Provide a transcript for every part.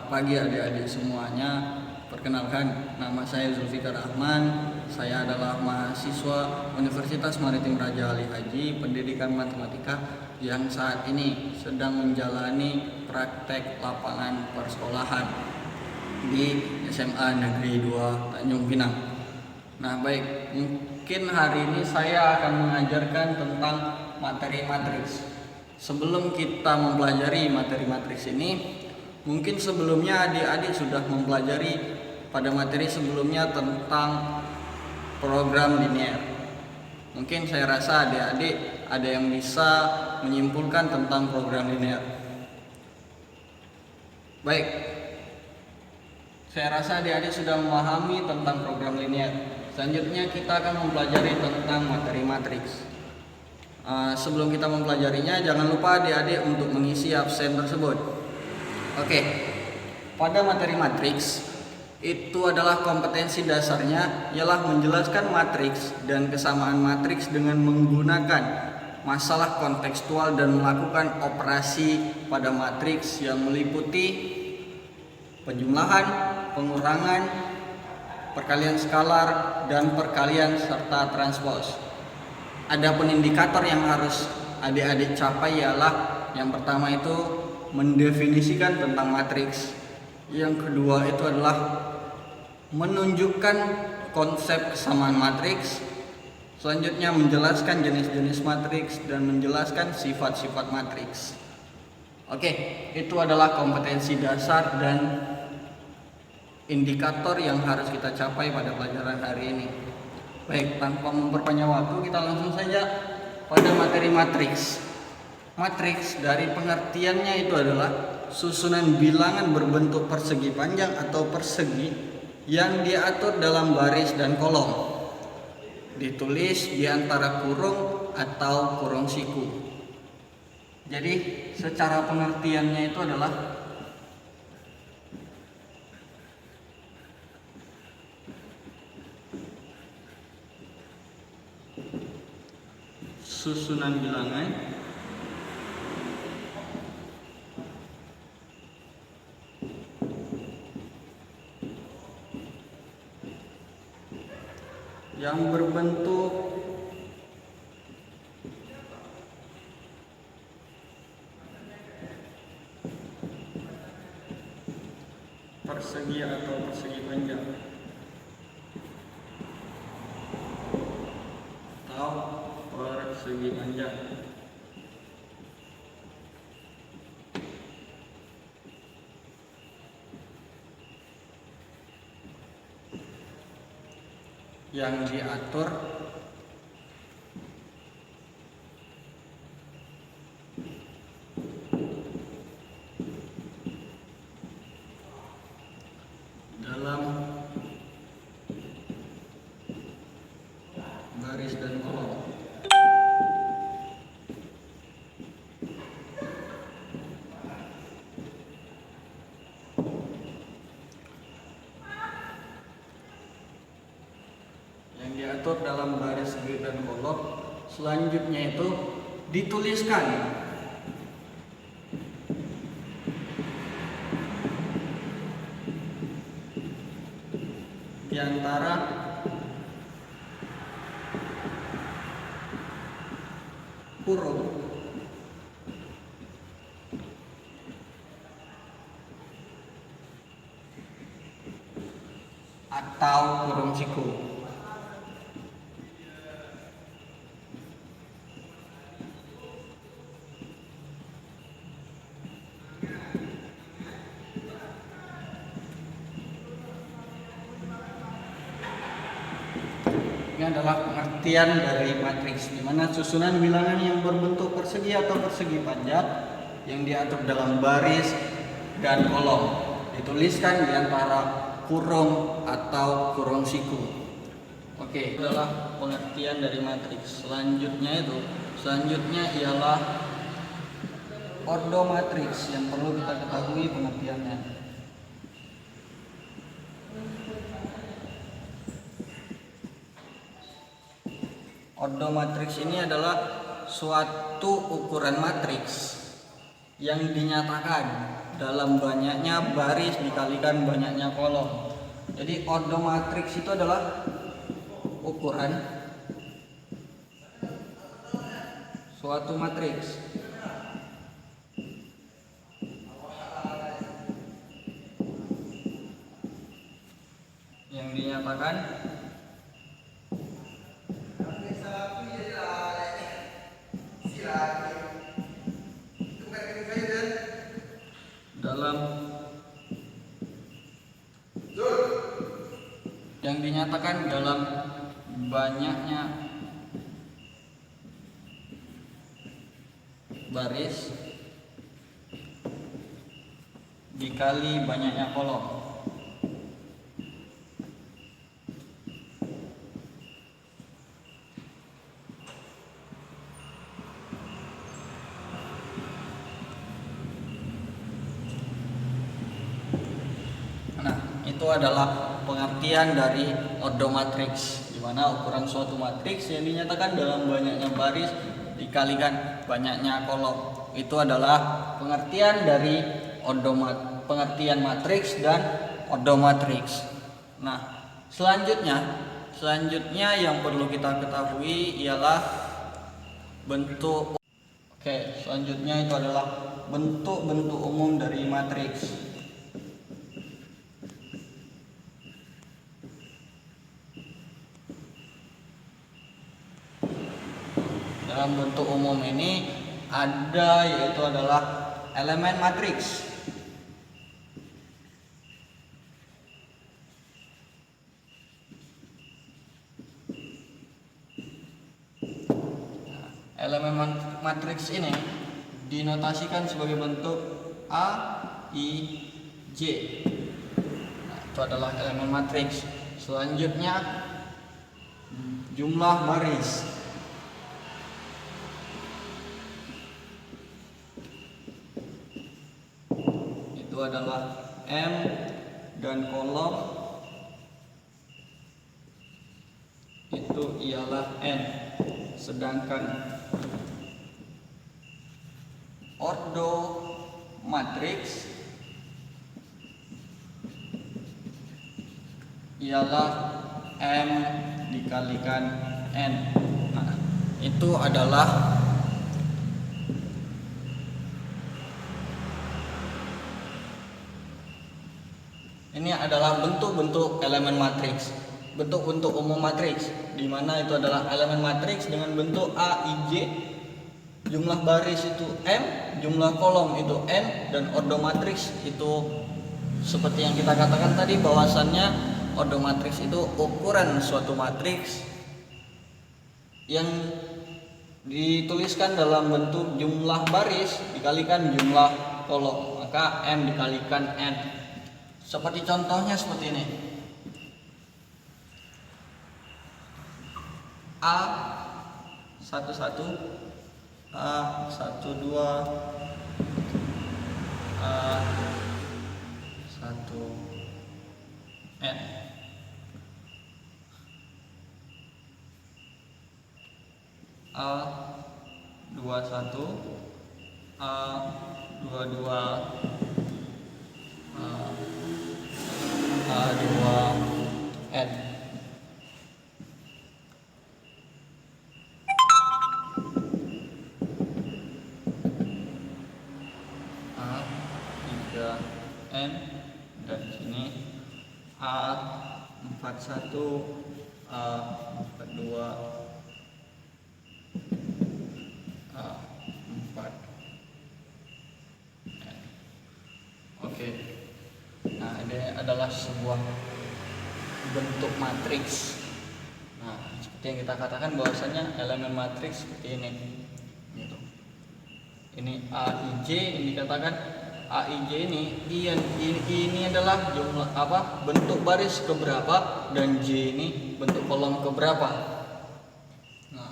Selamat pagi adik-adik semuanya. Perkenalkan, nama saya Zulfikar Rahman. Saya adalah mahasiswa Universitas Maritim Raja Ali Haji Pendidikan Matematika yang saat ini sedang menjalani praktek lapangan persekolahan di SMA Negeri 2 Tanjung Pinang. Nah baik, mungkin hari ini saya akan mengajarkan tentang materi matriks. Sebelum kita mempelajari materi matriks ini, mungkin sebelumnya adik-adik sudah mempelajari pada materi sebelumnya tentang program linear. Mungkin saya rasa adik-adik ada yang bisa menyimpulkan tentang program linear. Baik, saya rasa adik-adik sudah memahami tentang program linear. Selanjutnya kita akan mempelajari tentang materi matriks. Sebelum kita mempelajarinya, jangan lupa adik-adik untuk mengisi absen tersebut. Oke, pada materi matriks itu adalah kompetensi dasarnya ialah menjelaskan matriks dan kesamaan matriks dengan menggunakan masalah kontekstual dan melakukan operasi pada matriks yang meliputi penjumlahan, pengurangan, perkalian skalar, dan perkalian serta transpos. Adapun indikator yang harus adik-adik capai ialah yang pertama itu mendefinisikan tentang matriks. Yang kedua itu adalah menunjukkan konsep kesamaan matriks. Selanjutnya menjelaskan jenis-jenis matriks dan menjelaskan sifat-sifat matriks. Oke, itu adalah kompetensi dasar dan indikator yang harus kita capai pada pelajaran hari ini. Baik, tanpa memperpanjang waktu, kita langsung saja pada materi matriks. Matriks dari pengertiannya itu adalah susunan bilangan berbentuk persegi panjang atau persegi yang diatur dalam baris dan kolom, ditulis di antara kurung atau kurung siku. Jadi secara pengertiannya itu adalah susunan bilangan yang berbentuk persegi atau persegi panjang atau persegi panjang. Yang diatur dalam baris dan kolom. Diatur dalam baris grid dan kolom. Selanjutnya itu dituliskan di antara kurung atau kurung siku. Ini adalah pengertian dari matriks, di mana susunan bilangan yang berbentuk persegi atau persegi panjang yang diatur dalam baris dan kolom, dituliskan di antara kurung atau kurung siku. Oke, itu adalah pengertian dari matriks. Selanjutnya ialah ordomatriks yang perlu kita ketahui pengertiannya. Ordomatriks ini adalah suatu ukuran matriks yang dinyatakan dalam banyaknya baris dikalikan banyaknya kolom. Jadi ordo matriks itu adalah ukuran suatu matriks yang dinyatakan dalam banyaknya baris dikali banyaknya kolom. Nah, itu adalah pengertian dari ordo matriks, di mana ukuran suatu matriks yang dinyatakan dalam banyaknya baris dikalikan banyaknya kolom. Itu adalah pengertian dari pengertian matriks dan ordo matriks. Nah, selanjutnya yang perlu kita ketahui ialah bentuk. Selanjutnya itu adalah bentuk-bentuk umum dari matriks. Dalam bentuk umum ini ada yaitu adalah elemen matriks. Elemen matriks ini dinotasikan sebagai bentuk A, I, J. Nah, itu adalah elemen matriks. Selanjutnya jumlah baris. Itu adalah M dan kolom itu ialah N. Sedangkan ordo matriks ialah M dikalikan N. Nah, itu adalah bentuk-bentuk elemen matriks, bentuk-bentuk umum matriks, di mana itu adalah elemen matriks dengan bentuk A, I, J, jumlah baris itu M, jumlah kolom itu N, dan ordo matriks itu seperti yang kita katakan tadi bahwasannya ordo matriks itu ukuran suatu matriks yang dituliskan dalam bentuk jumlah baris dikalikan jumlah kolom, maka M dikalikan N. Seperti contohnya seperti ini. A 11, A 12, A 1 N. A 21, A 22, A2N. A3N dan sini A41, A42, A4N. Oke. Nah, ini adalah sebuah bentuk matriks. Nah, seperti yang kita katakan bahwasanya elemen matriks seperti ini. Gitu. Ini AIJ yang dikatakan AIJ ini adalah jumlah bentuk baris keberapa dan J ini bentuk kolom keberapa. Nah,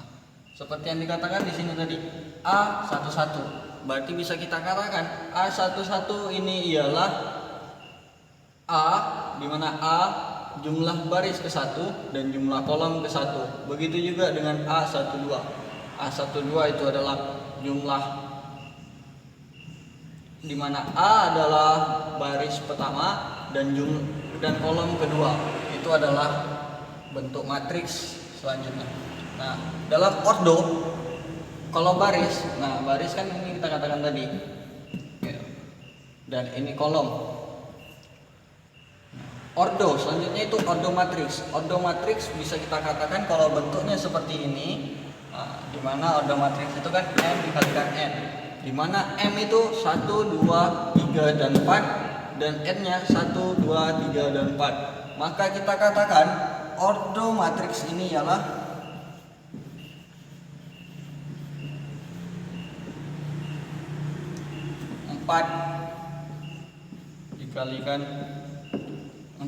seperti yang dikatakan di sini tadi A11, berarti bisa kita katakan A11 ini ialah A, di mana A jumlah baris ke-1 dan jumlah kolom ke-1. Begitu juga dengan A12. A12 itu adalah jumlah di mana A adalah baris pertama dan kolom kedua. Itu adalah bentuk matriks selanjutnya. Nah, dalam ordo kalau baris, nah baris kan ini kita katakan tadi. Dan ini kolom. Ordo selanjutnya itu ordo matriks. Ordo matriks bisa kita katakan kalau bentuknya seperti ini, di mana ordo matriks itu kan M dikalikan N, di mana M itu 1, 2, 3 dan 4 dan N-nya 1, 2, 3 dan 4. Maka kita katakan ordo matriks ini ialah 4 dikalikan 4.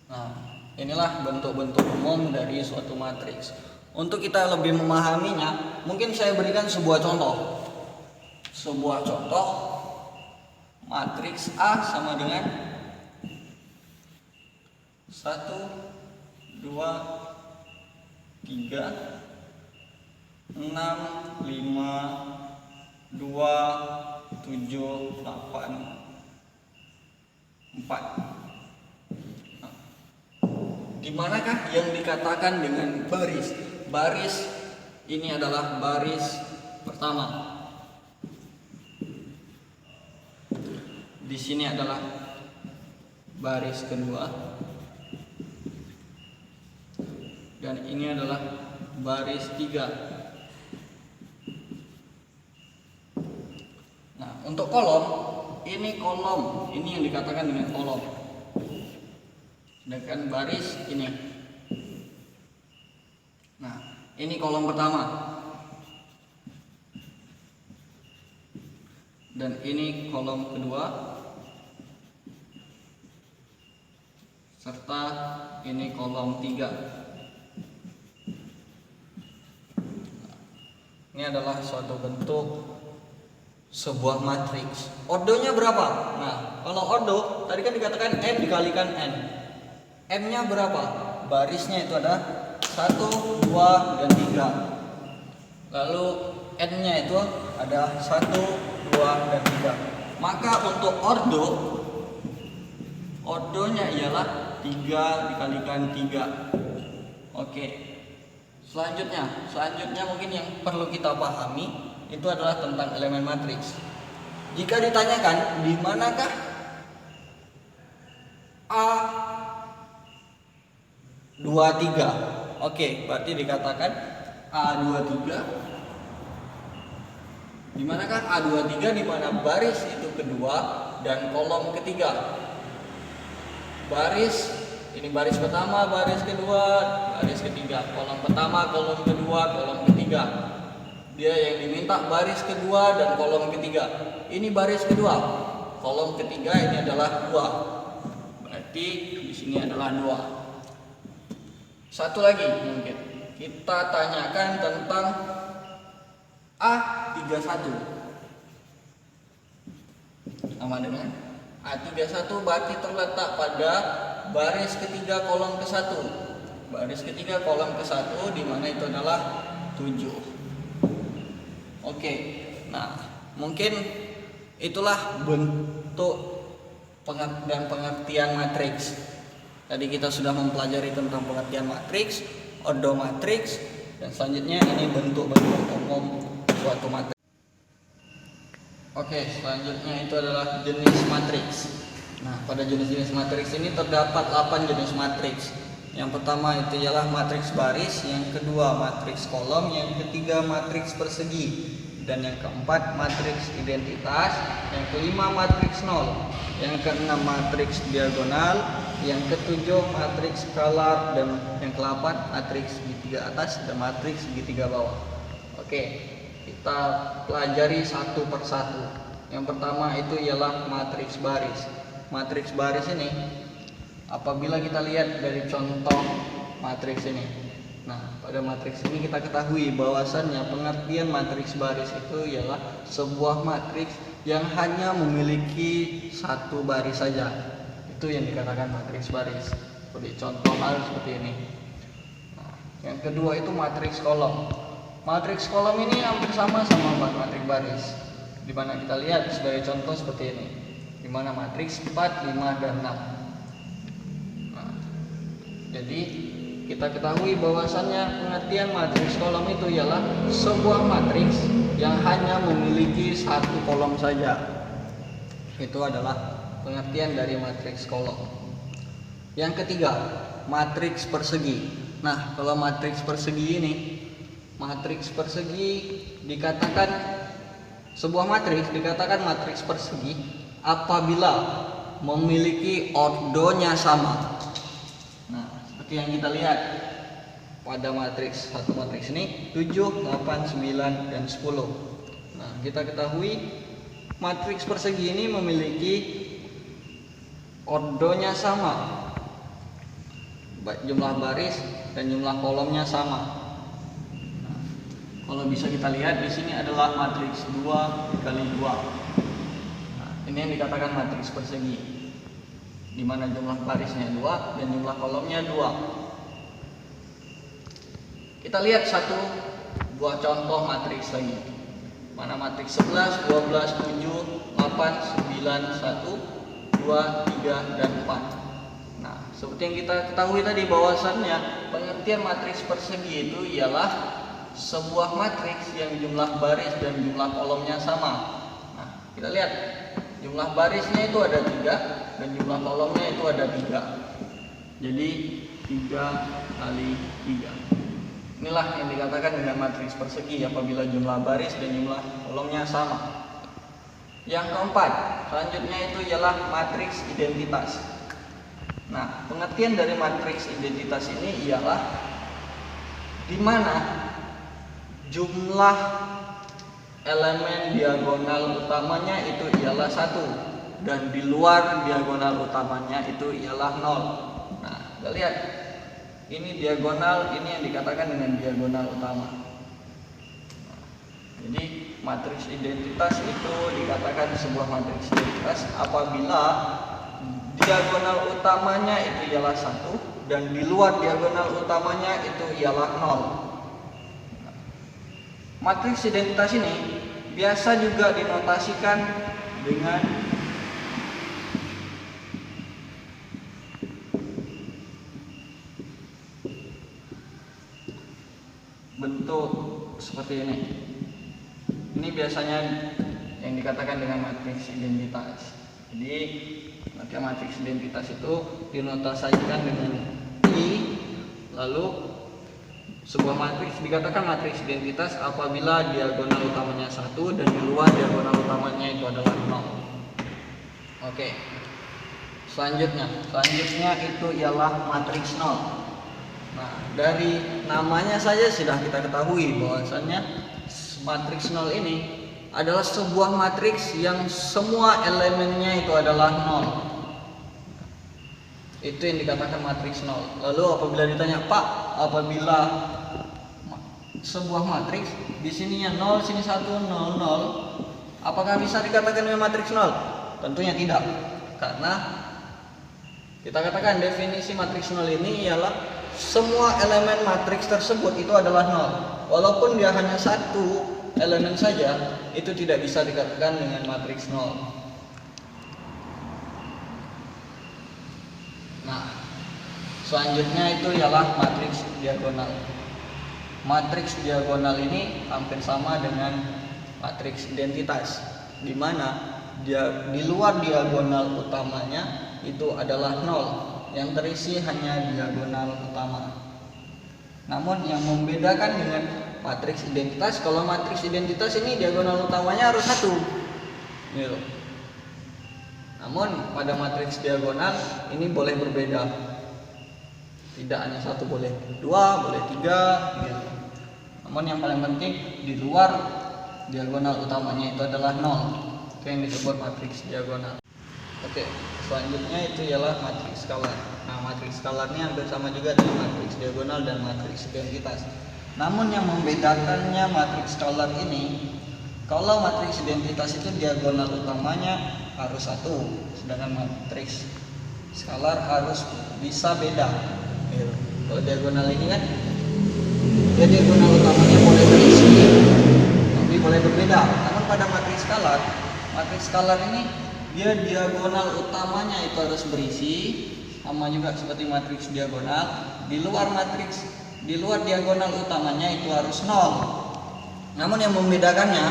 Nah, inilah bentuk-bentuk umum dari suatu matriks. Untuk kita lebih memahaminya, mungkin saya berikan sebuah contoh. Sebuah contoh matriks A sama dengan 1, 2, 3, 6, 5, 2, 7, 8, 4. Di manakah yang dikatakan dengan baris? Baris ini adalah baris pertama. Di sini adalah baris kedua. Dan ini adalah baris 3. Nah, untuk kolom ini kolom, ini yang dikatakan dengan kolom. Sedangkan baris ini. Nah, ini kolom pertama. Dan ini kolom kedua. Serta ini kolom 3. Ini adalah suatu bentuk sebuah matriks. Ordonya berapa? Nah, kalau ordo tadi kan dikatakan M dikalikan N. M-nya berapa? Barisnya itu ada 1, 2, dan 3. Lalu N-nya itu ada 1, 2, dan 3. Maka untuk ordonya ialah 3 dikalikan 3. Oke. Selanjutnya mungkin yang perlu kita pahami itu adalah tentang elemen matriks. Jika ditanyakan di manakah A23, oke, berarti dikatakan A23. Di manakah A23? Di mana baris itu kedua dan kolom ketiga. Baris ini baris pertama, baris kedua, baris ketiga. Kolom pertama, kolom kedua, kolom ketiga. Dia yang diminta baris kedua dan kolom ketiga. Ini baris kedua, kolom ketiga ini adalah 2. Berarti di sini adalah 2. Satu lagi mungkin kita tanyakan tentang A31. Sama dengan A31 berarti terletak pada baris ketiga kolom ke-1. Baris ketiga kolom ke-1 di mana itu adalah 7. Oke, nah mungkin itulah bentuk dan pengertian matriks. Tadi kita sudah mempelajari tentang pengertian matriks, ordo matriks, dan selanjutnya ini bentuk-bentuk umum suatu matriks. Oke, selanjutnya itu adalah jenis matriks. Nah, pada jenis-jenis matriks ini terdapat 8 jenis matriks. Yang pertama itu ialah matriks baris, yang kedua matriks kolom, yang ketiga matriks persegi, dan yang keempat matriks identitas, yang kelima matriks nol, yang keenam matriks diagonal, yang ketujuh matriks skalar, dan yang ke-8 matriks segitiga atas dan matriks segitiga bawah. Oke, kita pelajari satu persatu. Yang pertama itu ialah matriks baris. Matriks baris ini apabila kita lihat dari contoh matriks ini. Nah, pada matriks ini kita ketahui bahwasannya pengertian matriks baris itu ialah sebuah matriks yang hanya memiliki satu baris saja. Itu yang dikatakan matriks baris. Seperti contoh hal seperti ini. Nah, yang kedua itu matriks kolom. Matriks kolom ini hampir sama matriks baris. di mana kita lihat sebagai contoh seperti ini, di mana matriks 4, 5, dan 6. Nah, jadi kita ketahui bahwasannya pengertian matriks kolom itu ialah sebuah matriks yang hanya memiliki satu kolom saja. Itu adalah pengertian dari matriks kolom. Yang ketiga, matriks persegi. Nah, kalau matriks persegi ini, matriks persegi dikatakan sebuah matriks dikatakan matriks persegi apabila memiliki ordonya sama. Nah, seperti yang kita lihat pada matriks satu matriks ini 7, 8, 9, dan 10. Nah, kita ketahui matriks persegi ini memiliki ordonya sama, baik jumlah baris dan jumlah kolomnya sama. Nah, kalau bisa kita lihat di sini adalah matriks 2 kali 2. Nah, ini yang dikatakan matriks persegi, di mana jumlah barisnya 2 dan jumlah kolomnya 2. Kita lihat satu buah contoh matriks lagi. Mana matriks 11, 12, 7, 8, 9, 1, 2, 3, dan 4. Nah, seperti yang kita ketahui tadi bahwasannya pengertian matriks persegi itu ialah sebuah matriks yang jumlah baris dan jumlah kolomnya sama. Nah, kita lihat jumlah barisnya itu ada 3 dan jumlah kolomnya itu ada 3. Jadi 3 kali 3. Inilah yang dikatakan dengan matriks persegi apabila jumlah baris dan jumlah kolomnya sama. Yang keempat, selanjutnya itu ialah matriks identitas. Nah, pengertian dari matriks identitas ini ialah di mana jumlah elemen diagonal utamanya itu ialah 1 dan di luar diagonal utamanya itu ialah 0. Nah, kita lihat ini diagonal, ini yang dikatakan dengan diagonal utama. Nah, jadi matriks identitas itu dikatakan sebuah matriks identitas apabila diagonal utamanya itu ialah 1 dan di luar diagonal utamanya itu ialah 0. Matriks identitas ini biasa juga dinotasikan dengan bentuk seperti ini. Ini biasanya yang dikatakan dengan matriks identitas. Jadi matriks identitas itu dinotasikan dengan I, lalu sebuah matriks dikatakan matriks identitas apabila diagonal utamanya 1 dan di luar diagonal utamanya itu adalah 0. Oke. Selanjutnya itu ialah matriks 0. Nah, dari namanya saja sudah kita ketahui bahwasannya matriks 0 ini adalah sebuah matriks yang semua elemennya itu adalah 0. Itu yang dikatakan matriks 0. Lalu apabila ditanya, "Pak, apabila sebuah matriks di sininya 0, sini 1, 0, 0, apakah bisa dikatakan dengan matriks 0?" Tentunya tidak. Karena kita katakan definisi matriks 0 ini ialah semua elemen matriks tersebut itu adalah 0. Walaupun dia hanya satu elemen saja, itu tidak bisa dikatakan dengan matriks 0. Nah, selanjutnya itu ialah matriks diagonal. Matriks diagonal ini hampir sama dengan matriks identitas, di mana dia di luar diagonal utamanya itu adalah 0, yang terisi hanya diagonal utama. Namun yang membedakan dengan matriks identitas, kalau matriks identitas ini diagonal utamanya harus 1 gitu. Namun pada matriks diagonal ini boleh berbeda, tidak hanya 1, boleh 2, boleh 3 gitu. Namun yang paling penting di luar diagonal utamanya itu adalah 0. Itu yang disebut matriks diagonal. Oke, selanjutnya itu ialah matriks skalar. Nah, matriks skalar ini hampir sama juga dengan matriks diagonal dan matriks identitas. Namun yang membedakannya matriks skalar ini, kalau matriks identitas itu diagonal utamanya harus 1, sedangkan matriks skalar harus bisa beda. Kalau diagonal ini kan, dia diagonal utamanya boleh terisi, tapi boleh berbeda. Namun pada matriks skalar matriks skalar ini dia diagonal utamanya itu harus berisi, sama juga seperti matriks diagonal. Di luar diagonal utamanya itu harus 0. Namun yang membedakannya,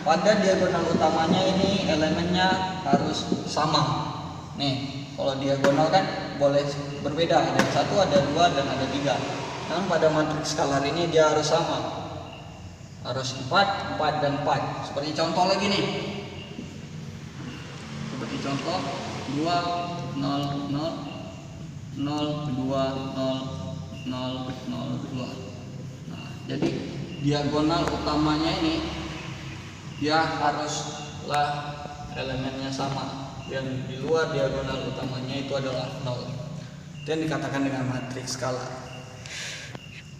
pada diagonal utamanya ini elemennya harus sama. Nih, kalau diagonal kan boleh berbeda, ada 1, ada 2, dan ada 3. Namun pada matriks skalar ini dia harus sama, harus 4, 4, dan 4. Seperti contoh lagi nih, seperti contoh 2, 0, 0, 0, 2, 0, 0, 0, 2. Nah, jadi diagonal utamanya ini dia haruslah elemennya sama, dan di luar diagonal utamanya itu adalah 0. Itu yang dikatakan dengan matriks skalar.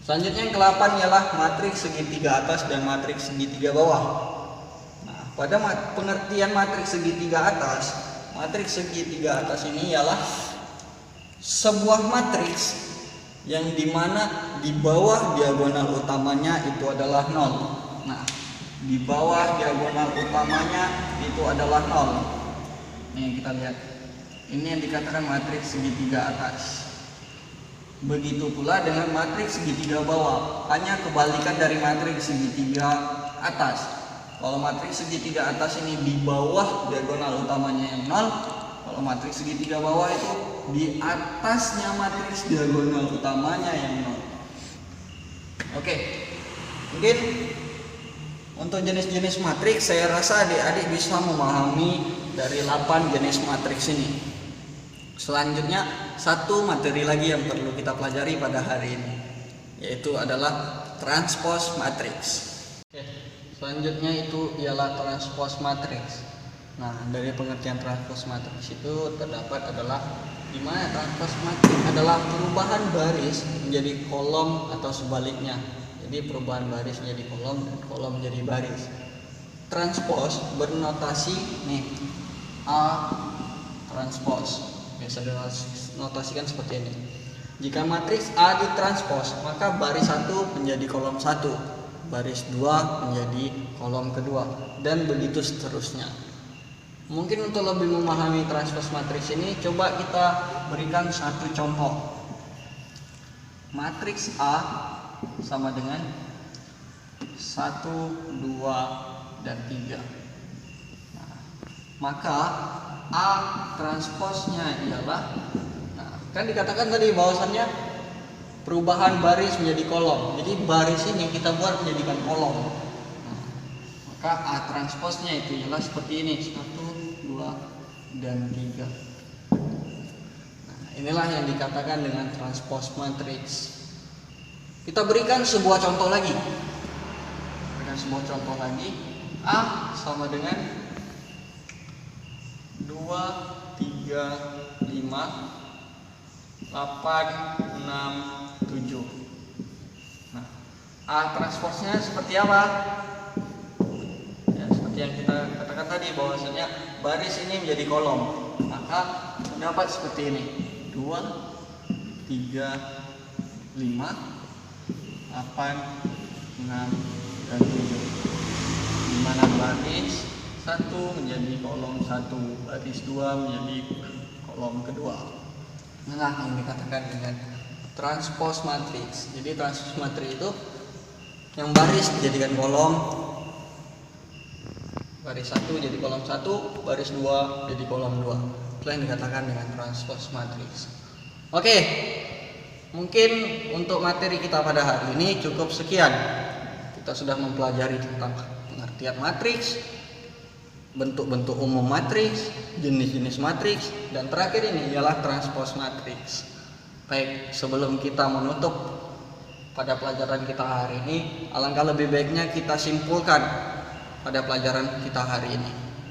Selanjutnya yang ke-8 ialah matriks segitiga atas dan matriks segitiga bawah. Nah, pada pengertian matriks segitiga atas ini ialah sebuah matriks yang dimana di bawah diagonal utamanya itu adalah 0. Nah, di bawah diagonal utamanya itu adalah 0. Nih kita lihat, ini yang dikatakan matriks segitiga atas. Begitu pula dengan matriks segitiga bawah, hanya kebalikan dari matriks segitiga atas. Kalau matriks segitiga atas ini di bawah diagonal utamanya yang 0, kalau matriks segitiga bawah itu di atasnya matriks diagonal utamanya yang 0. Oke, mungkin untuk jenis-jenis matriks saya rasa adik-adik bisa memahami dari 8 jenis matriks ini. Selanjutnya satu materi lagi yang perlu kita pelajari pada hari ini, yaitu adalah transpose matriks. Selanjutnya itu ialah transpose matriks. Nah, dari pengertian transpose matriks itu terdapat adalah di mana transpose matriks adalah perubahan baris menjadi kolom atau sebaliknya. Jadi perubahan baris menjadi kolom dan kolom menjadi baris. Transpose bernotasi nih A transpose. Biasa dinotasikan seperti ini. Jika matriks A ditranspos, maka baris 1 menjadi kolom 1, baris 2 menjadi kolom kedua, dan begitu seterusnya. Mungkin untuk lebih memahami transpos matriks ini, coba kita berikan satu contoh. Matriks A sama dengan 1, 2, dan 3. Nah, maka A transposnya ialah, nah, kan dikatakan tadi bahwasannya perubahan baris menjadi kolom. Jadi baris ini kita buat menjadikan kolom. Nah, maka A transposnya itu ialah seperti ini, 1, 2, dan 3. Nah, inilah yang dikatakan dengan transpose matriks. Kita berikan sebuah contoh lagi. A sama dengan 2, 3, 5, 8, 6, 7. Nah, A transposnya seperti apa? Ya, seperti yang kita katakan tadi bahwasanya baris ini menjadi kolom. Maka mendapat seperti ini. 2, 3, 5, 8, 6, dan 7. Di mana baris 1 menjadi kolom 1, baris 2 menjadi kolom kedua. Nah, yang dikatakan dengan transpose matriks. Jadi transpose matriks itu yang baris dijadikan kolom, baris 1 jadi kolom 1, baris 2 jadi kolom 2. Itu yang dikatakan dengan transpose matriks. Oke, mungkin untuk materi kita pada hari ini cukup sekian. Kita sudah mempelajari tentang pengertian matriks, bentuk-bentuk umum matriks, jenis-jenis matriks, dan terakhir ini ialah transpose matriks. Baik, sebelum kita menutup pada pelajaran kita hari ini, alangkah lebih baiknya kita simpulkan pada pelajaran kita hari ini,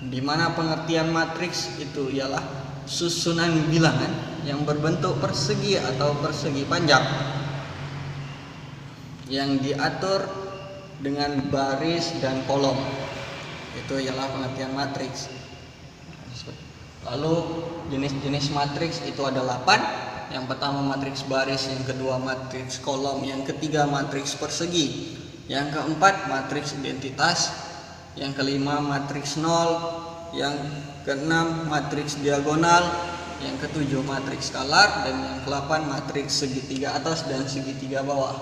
di mana pengertian matriks itu ialah susunan bilangan yang berbentuk persegi atau persegi panjang yang diatur dengan baris dan kolom. Itu ialah pengertian matriks. Lalu jenis-jenis matriks itu ada 8. Yang pertama matriks baris, yang kedua matriks kolom, yang ketiga matriks persegi, yang keempat matriks identitas, yang kelima matriks nol, yang keenam matriks diagonal, yang ketujuh matriks skalar, dan yang ke-8 matriks segitiga atas dan segitiga bawah.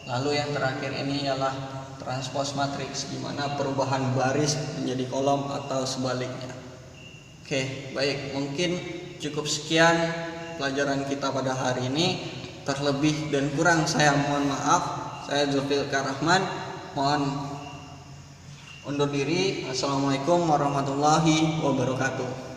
Lalu yang terakhir ini ialah transpose matriks, di mana perubahan baris menjadi kolom atau sebaliknya. Oke, baik, mungkin cukup sekian pelajaran kita pada hari ini. Terlebih dan kurang saya mohon maaf. Saya Zulfikar Rahman, mohon undur diri. Assalamualaikum warahmatullahi wabarakatuh.